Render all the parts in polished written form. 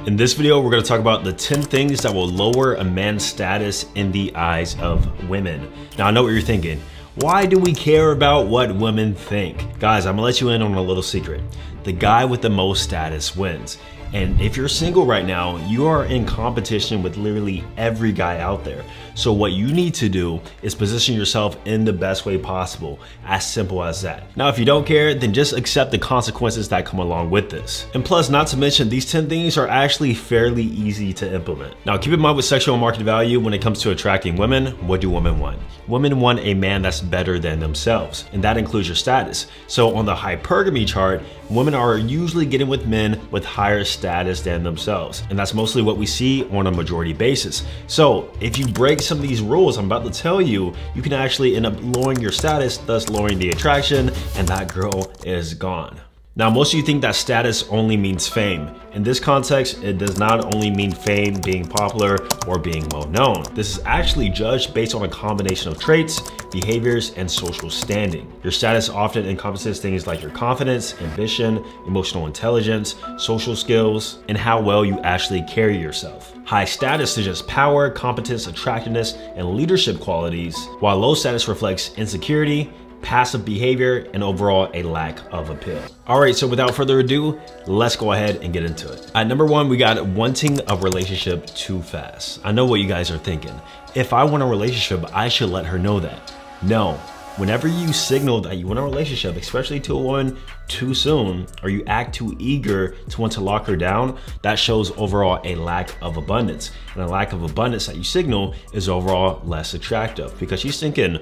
In this video, we're gonna talk about the 10 things that will lower a man's status in the eyes of women. Now, I know what you're thinking. Why do we care about what women think? Guys, I'm gonna let you in on a little secret. The guy with the most status wins. And if you're single right now, you are in competition with literally every guy out there. So what you need to do is position yourself in the best way possible. As simple as that. Now, if you don't care, then just accept the consequences that come along with this. And plus, not to mention, these 10 things are actually fairly easy to implement. Now, keep in mind with sexual market value, when it comes to attracting women, what do women want? Women want a man that's better than themselves, and that includes your status. So on the hypergamy chart, women are usually getting with men with higher status than themselves. And that's mostly what we see on a majority basis. So if you break some of these rules I'm about to tell you, you can actually end up lowering your status, thus lowering the attraction, and that girl is gone. Now, most of you think that status only means fame. In this context, it does not only mean fame, being popular, or being well known. This is actually judged based on a combination of traits, behaviors, and social standing. Your status often encompasses things like your confidence, ambition, emotional intelligence, social skills, and how well you actually carry yourself. High status suggests power, competence, attractiveness, and leadership qualities, while low status reflects insecurity, passive behavior, and overall a lack of appeal. All right, so without further ado, let's go ahead and get into it. At number one, we got wanting a relationship too fast. I know what you guys are thinking. If I want a relationship, I should let her know that. No. Whenever you signal that you want a relationship, especially to a woman too soon, or you act too eager to want to lock her down, that shows overall a lack of abundance. And a lack of abundance that you signal is overall less attractive because she's thinking,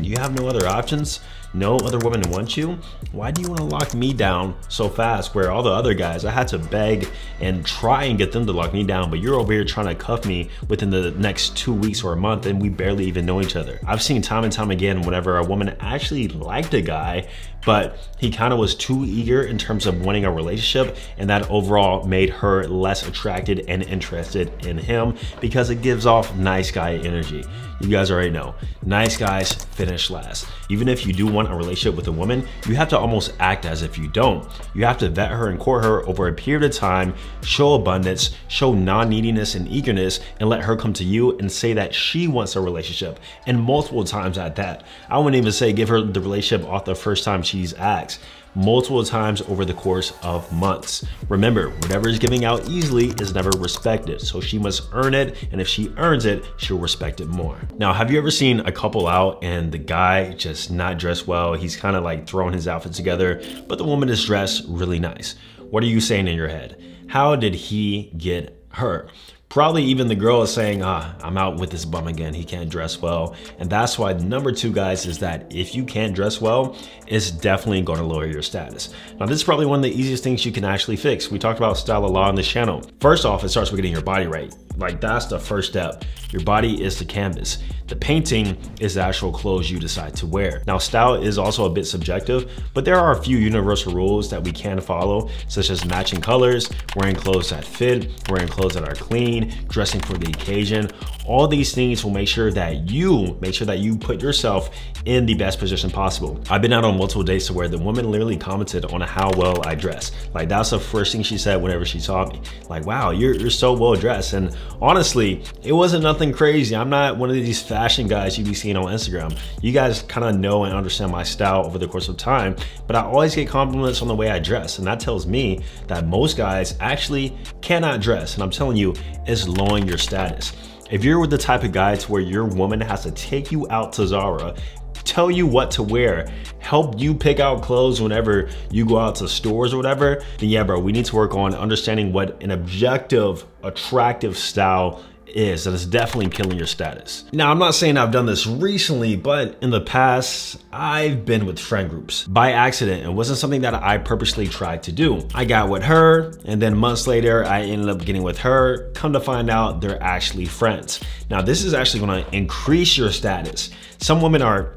you have no other options? No other women want you? Why do you want to lock me down so fast where all the other guys, I had to beg and try and get them to lock me down, but you're over here trying to cuff me within the next 2 weeks or a month and we barely even know each other. I've seen time and time again whenever a woman actually liked a guy, but he kind of was too eager in terms of wanting a relationship, and that overall made her less attracted and interested in him because it gives off nice guy energy. You guys already know, nice guys finish last. Even if you do want a relationship with a woman, you have to almost act as if you don't. You have to vet her and court her over a period of time, show abundance, show non-neediness and eagerness, and let her come to you and say that she wants a relationship, and multiple times at that. I wouldn't even say give her the relationship off the first time she's asked. Multiple times over the course of months. Remember, whatever is giving out easily is never respected, so she must earn it, and if she earns it, she'll respect it more. Now, have you ever seen a couple out and the guy just not dressed well? He's kind of like throwing his outfit together, but the woman is dressed really nice. What are you saying in your head? How did he get her? Probably even the girl is saying, I'm out with this bum again, he can't dress well. And that's why number two, guys, is that if you can't dress well, it's definitely going to lower your status. Now, this is probably one of the easiest things you can actually fix. We talked about style a lot on this channel. First off, it starts with getting your body right. Like, that's the first step. Your body is the canvas. The painting is the actual clothes you decide to wear. Now, style is also a bit subjective, but there are a few universal rules that we can follow, such as matching colors, wearing clothes that fit, wearing clothes that are clean, dressing for the occasion. All these things will make sure that you put yourself in the best position possible. I've been out on multiple dates to where the woman literally commented on how well I dress. Like, that's the first thing she said whenever she saw me. Like, wow, you're so well dressed. And honestly, it wasn't nothing crazy. I'm not one of these fashion guys you be seeing on Instagram. You guys kind of know and understand my style over the course of time, but I always get compliments on the way I dress. And that tells me that most guys actually cannot dress. And I'm telling you, it's lowering your status. If you're with the type of guy to where your woman has to take you out to Zara, tell you what to wear, help you pick out clothes whenever you go out to stores or whatever, then yeah, bro, we need to work on understanding what an objective, attractive style is. That is definitely killing your status. Now, I'm not saying I've done this recently, but in the past, I've been with friend groups by accident. It wasn't something that I purposely tried to do. I got with her, and then months later, I ended up getting with her. Come to find out, they're actually friends. Now, this is actually gonna increase your status. Some women are,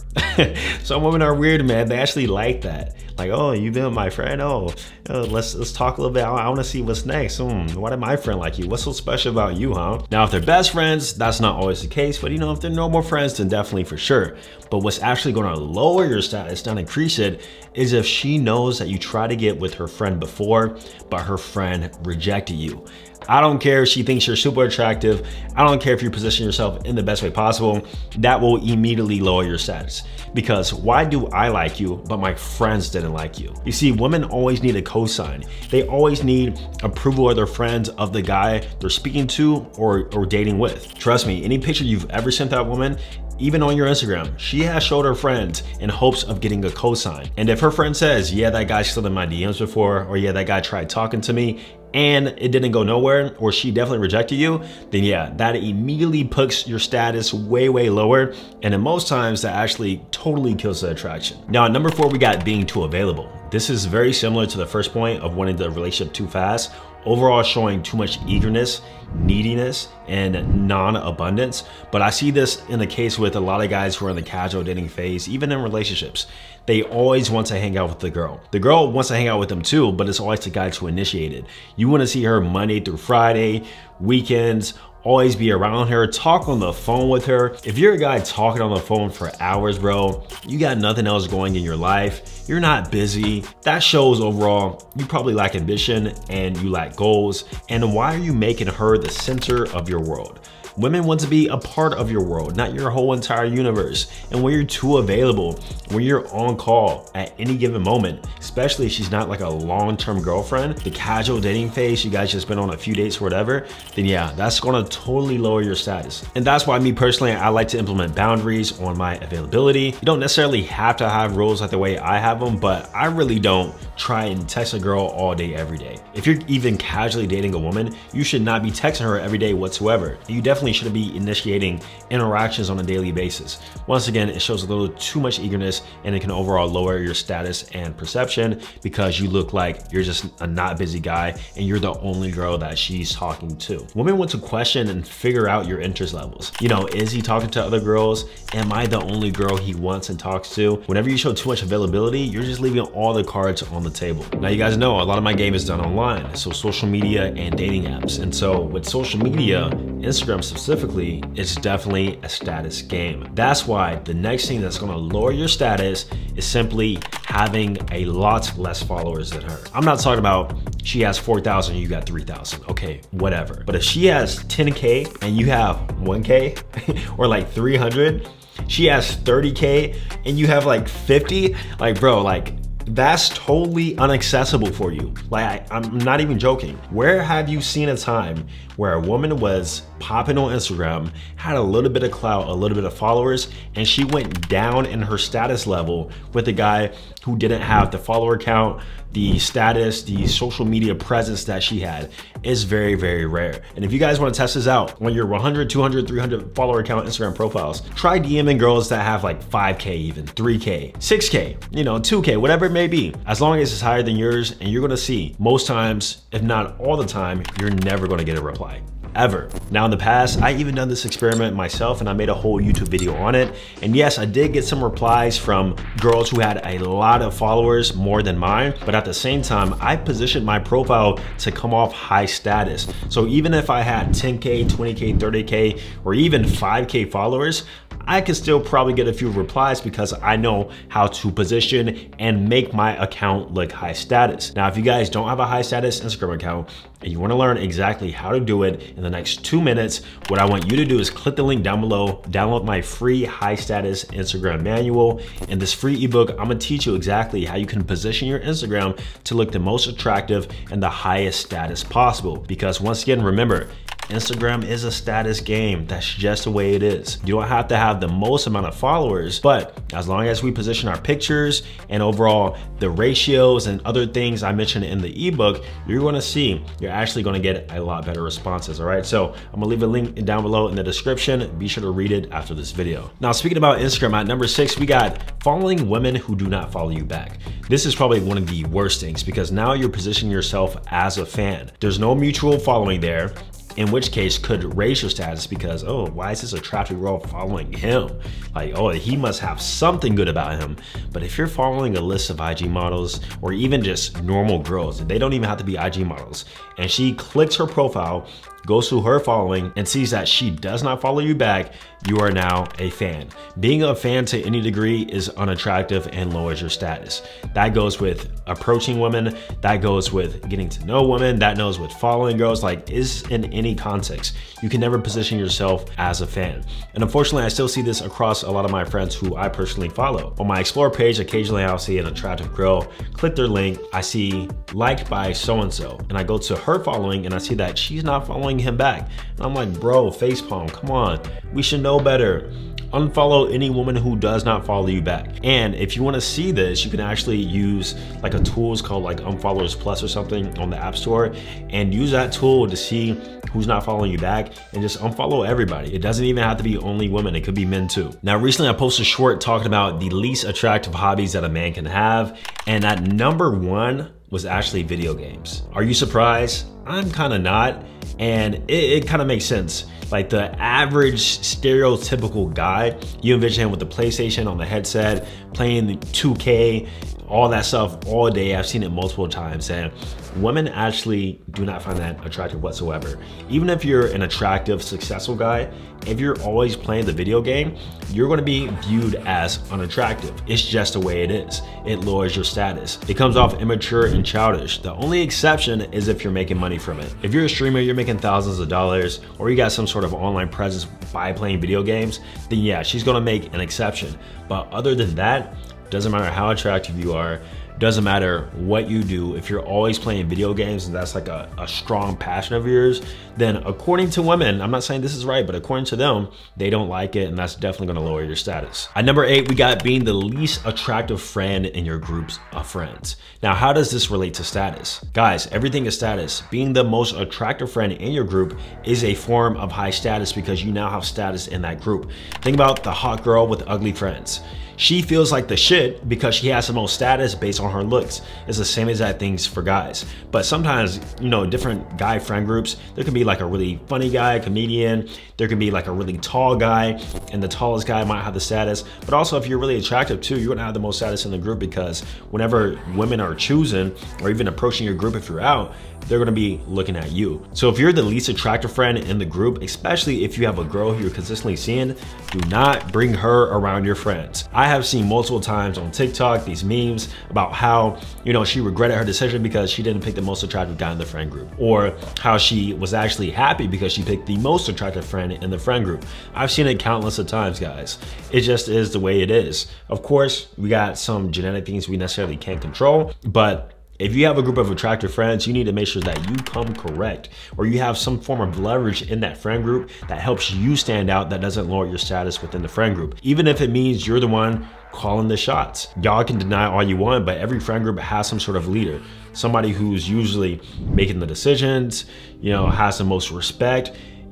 some women are weird, man. They actually like that. Like, oh, you've been my friend. Oh, let's talk a little bit. I want to see what's next. Why did my friend like you? What's so special about you, huh? Now, if they're best friends, that's not always the case. But you know, if they're normal friends, then definitely for sure. But what's actually going to lower your status, not increase it, is if she knows that you try to get with her friend before, but her friend rejected you. I don't care if she thinks you're super attractive. I don't care if you position yourself in the best way possible. That will immediately lower your status. Because why do I like you, but my friends didn't like you? You see, women always need a cosign. They always need approval of their friends, of the guy they're speaking to or dating with. Trust me, any picture you've ever sent that woman, even on your Instagram, she has showed her friends in hopes of getting a cosign. And if her friend says, yeah, that guy slid in my DMs before, or yeah, that guy tried talking to me and it didn't go nowhere, or she definitely rejected you, then yeah, that immediately puts your status way, way lower. And in most times that actually totally kills the attraction. Now at number 4, we got being too available. This is very similar to the first point of wanting the relationship too fast. Overall showing too much eagerness, neediness, and non-abundance. But I see this in the case with a lot of guys who are in the casual dating phase, even in relationships. They always want to hang out with the girl. The girl wants to hang out with them too, but it's always the guy to initiate it. You want to see her Monday through Friday, weekends, always be around her, talk on the phone with her. If you're a guy talking on the phone for hours, bro, you got nothing else going in your life, you're not busy, that shows overall you probably lack ambition and you lack goals. And why are you making her the center of your world? Women want to be a part of your world, not your whole entire universe. And when you're too available, when you're on call at any given moment, especially if she's not like a long-term girlfriend, the casual dating phase, you guys just been on a few dates or whatever, then yeah, that's gonna totally lower your status. And that's why me personally, I like to implement boundaries on my availability. You don't necessarily have to have rules like the way I have them, but I really don't try and text a girl all day, every day. If you're even casually dating a woman, you should not be texting her every day whatsoever. You definitely shouldn't be initiating interactions on a daily basis. Once again, it shows a little too much eagerness and it can overall lower your status and perception because you look like you're just a not busy guy and you're the only girl that she's talking to. Women want to question and figure out your interest levels. You know, is he talking to other girls? Am I the only girl he wants and talks to? Whenever you show too much availability, you're just leaving all the cards on the table. Now, you guys know a lot of my game is done online, so social media and dating apps. And so with social media, Instagram specifically, it's definitely a status game. That's why the next thing that's gonna lower your status is simply having a lot less followers than her. I'm not talking about she has 4,000, you got 3,000, okay, whatever. But if she has 10K and you have 1K or like 300, she has 30K and you have like 50, like bro, like that's totally inaccessible for you. Like, I'm not even joking. Where have you seen a time where a woman was popping on Instagram, had a little bit of clout, a little bit of followers, and she went down in her status level with a guy who didn't have the follower count, the status, the social media presence that she had? Is very, very rare. And if you guys want to test this out, when you're 100, 200, 300 follower count Instagram profiles, try DMing girls that have like 5K even, 3K, 6K, you know, 2K, whatever it may be. As long as it's higher than yours, and you're gonna see most times, if not all the time, you're never gonna get a reply. Ever. Now in the past, I even done this experiment myself and I made a whole YouTube video on it. And yes, I did get some replies from girls who had a lot of followers, more than mine, but at the same time, I positioned my profile to come off high status. So even if I had 10K, 20K, 30K, or even 5K followers, I could still probably get a few replies because I know how to position and make my account look high status. Now, if you guys don't have a high status Instagram account and you want to learn exactly how to do it in the next 2 minutes, what I want you to do is click the link down below, download my free high status Instagram manual. In this free ebook, I'm gonna teach you exactly how you can position your Instagram to look the most attractive and the highest status possible. Because once again, remember, Instagram is a status game. That's just the way it is. You don't have to have the most amount of followers, but as long as we position our pictures and overall the ratios and other things I mentioned in the ebook, you're gonna see you're actually gonna get a lot better responses, all right? So I'm gonna leave a link down below in the description. Be sure to read it after this video. Now, speaking about Instagram, at number 6, we got following women who do not follow you back. This is probably one of the worst things because now you're positioning yourself as a fan. There's no mutual following there, in which case could raise your status because, oh, why is this attractive girl following him? Like, oh, he must have something good about him. But if you're following a list of IG models or even just normal girls, they don't even have to be IG models, and she clicks her profile, goes to her following and sees that she does not follow you back, you are now a fan. Being a fan to any degree is unattractive and lowers your status. That goes with approaching women, that goes with getting to know women, that goes with following girls, like is in any context. You can never position yourself as a fan. And unfortunately, I still see this across a lot of my friends who I personally follow. On my Explore page, occasionally I'll see an attractive girl, click their link, I see liked by so-and-so, and I go to her following and I see that she's not following him back. And I'm like, bro, facepalm, come on, we should know better. Unfollow any woman who does not follow you back. And if you want to see this, you can actually use like a tool called like Unfollowers Plus or something on the App Store, and use that tool to see who's not following you back and just unfollow everybody. It doesn't even have to be only women, it could be men too. Now recently I posted a short talking about the least attractive hobbies that a man can have, and at number 1 was actually video games. Are you surprised? I'm kind of not, and it kind of makes sense. Like the average stereotypical guy, you envision him with the PlayStation on the headset, playing the 2K, all that stuff all day. I've seen it multiple times, and women actually do not find that attractive whatsoever. Even if you're an attractive, successful guy, if you're always playing the video game, you're gonna be viewed as unattractive. It's just the way it is. It lowers your status. It comes off immature and childish. The only exception is if you're making money from it. If you're a streamer, you're making thousands of dollars, or you got some sort of online presence by playing video games, then yeah, she's gonna make an exception. But other than that, doesn't matter how attractive you are, doesn't matter what you do, if you're always playing video games and that's like a strong passion of yours, then according to women, I'm not saying this is right, but according to them, they don't like it, and that's definitely gonna lower your status. At number 8, we got being the least attractive friend in your groups of friends. Now, how does this relate to status? Guys, everything is status. Being the most attractive friend in your group is a form of high status because you now have status in that group. Think about the hot girl with ugly friends. She feels like the shit because she has the most status based on her looks. It's the same exact things for guys. But sometimes, you know, different guy friend groups, there can be like a really funny guy, comedian, there can be like a really tall guy, and the tallest guy might have the status. But also if you're really attractive too, you're gonna have the most status in the group, because whenever women are choosing or even approaching your group if you're out, they're gonna be looking at you. So if you're the least attractive friend in the group, especially if you have a girl who you're consistently seeing, do not bring her around your friends. I have seen multiple times on TikTok these memes about how, you know, she regretted her decision because she didn't pick the most attractive guy in the friend group, or how she was actually happy because she picked the most attractive friend in the friend group. I've seen it countless of times, guys. It just is the way it is. Of course, we got some genetic things we necessarily can't control, but if you have a group of attractive friends, you need to make sure that you come correct, or you have some form of leverage in that friend group that helps you stand out, that doesn't lower your status within the friend group. Even if it means you're the one calling the shots. Y'all can deny all you want, but every friend group has some sort of leader. Somebody who's usually making the decisions, you know, has the most respect.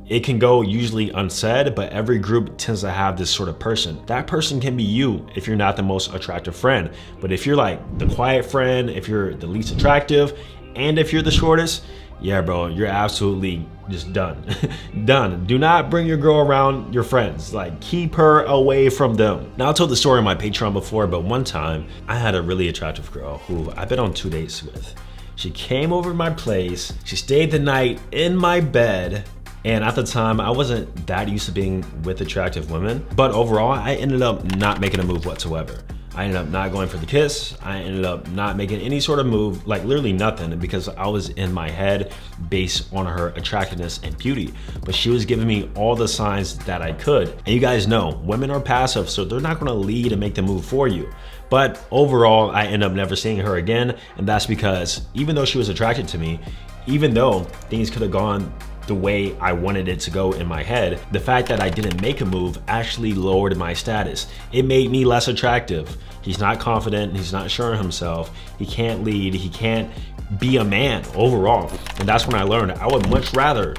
It can go usually unsaid, but every group tends to have this sort of person. That person can be you if you're not the most attractive friend. But if you're like the quiet friend, if you're the least attractive, and if you're the shortest, yeah, bro, you're absolutely just done. Done. Do not bring your girl around your friends. Like, keep her away from them. Now, I told the story on my Patreon before, but one time I had a really attractive girl who I've been on 2 dates with. She came over to my place. She stayed the night in my bed. And at the time, I wasn't that used to being with attractive women, but overall, I ended up not making a move whatsoever. I ended up not going for the kiss. I ended up not making any sort of move, like literally nothing, because I was in my head based on her attractiveness and beauty. But she was giving me all the signs that I could. And you guys know, women are passive, so they're not gonna lead and make the move for you. But overall, I ended up never seeing her again. And that's because even though she was attracted to me, even though things could have gone the way I wanted it to go in my head, the fact that I didn't make a move actually lowered my status. It made me less attractive. He's not confident, he's not sure of himself, he can't lead, he can't be a man overall. And that's when I learned I would much rather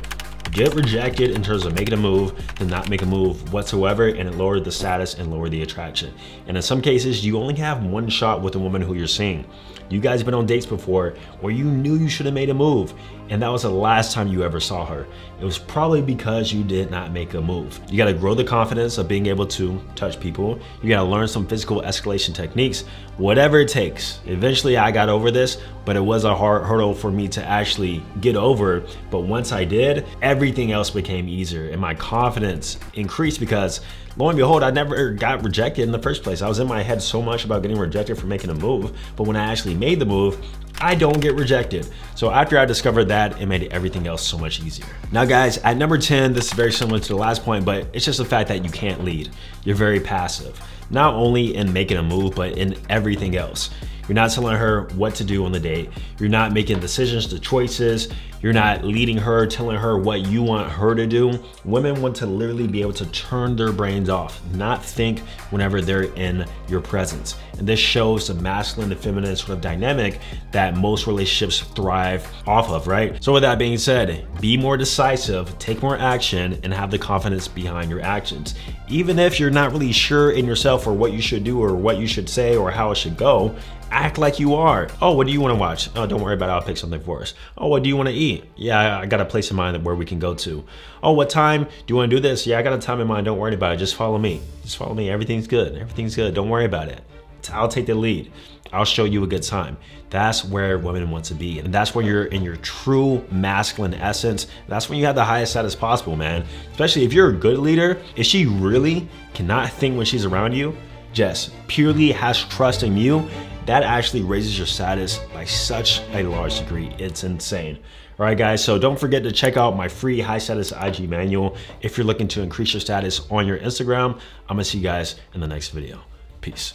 get rejected in terms of making a move than not make a move whatsoever, and it lowered the status and lowered the attraction. And in some cases, you only have one shot with the woman who you're seeing. You guys been on dates before where you knew you should have made a move and that was the last time you ever saw her, it was probably because you did not make a move. You gotta grow the confidence of being able to touch people. You gotta learn some physical escalation techniques, whatever it takes. Eventually I got over this, but it was a hard hurdle for me to actually get over. But once I did, everything else became easier and my confidence increased because lo and behold, I never got rejected in the first place. I was in my head so much about getting rejected for making a move, but when I actually made the move, I don't get rejected. So after I discovered that, it made everything else so much easier. Now guys, at number 10, this is very similar to the last point, but it's just the fact that you can't lead. You're very passive, not only in making a move, but in everything else. You're not telling her what to do on the date. You're not making decisions, the choices. You're not leading her, telling her what you want her to do. Women want to literally be able to turn their brains off, not think whenever they're in your presence. And this shows the masculine and feminine sort of dynamic that most relationships thrive off of, right? So with that being said, be more decisive, take more action, and have the confidence behind your actions. Even if you're not really sure in yourself or what you should do or what you should say or how it should go, act like you are. Oh, what do you want to watch? Oh, don't worry about it, I'll pick something for us. Oh, what do you want to eat? Yeah, I got a place in mind where we can go to. Oh, what time do you want to do this? Yeah, I got a time in mind, don't worry about it, just follow me. Just follow me, everything's good, don't worry about it. I'll take the lead. I'll show you a good time. That's where women want to be. And that's where you're in your true masculine essence. That's when you have the highest status possible, man. Especially if you're a good leader, if she really cannot think when she's around you, just purely has trust in you, that actually raises your status by such a large degree. It's insane. All right, guys, so don't forget to check out my free high status IG manual if you're looking to increase your status on your Instagram. I'm gonna see you guys in the next video. Peace.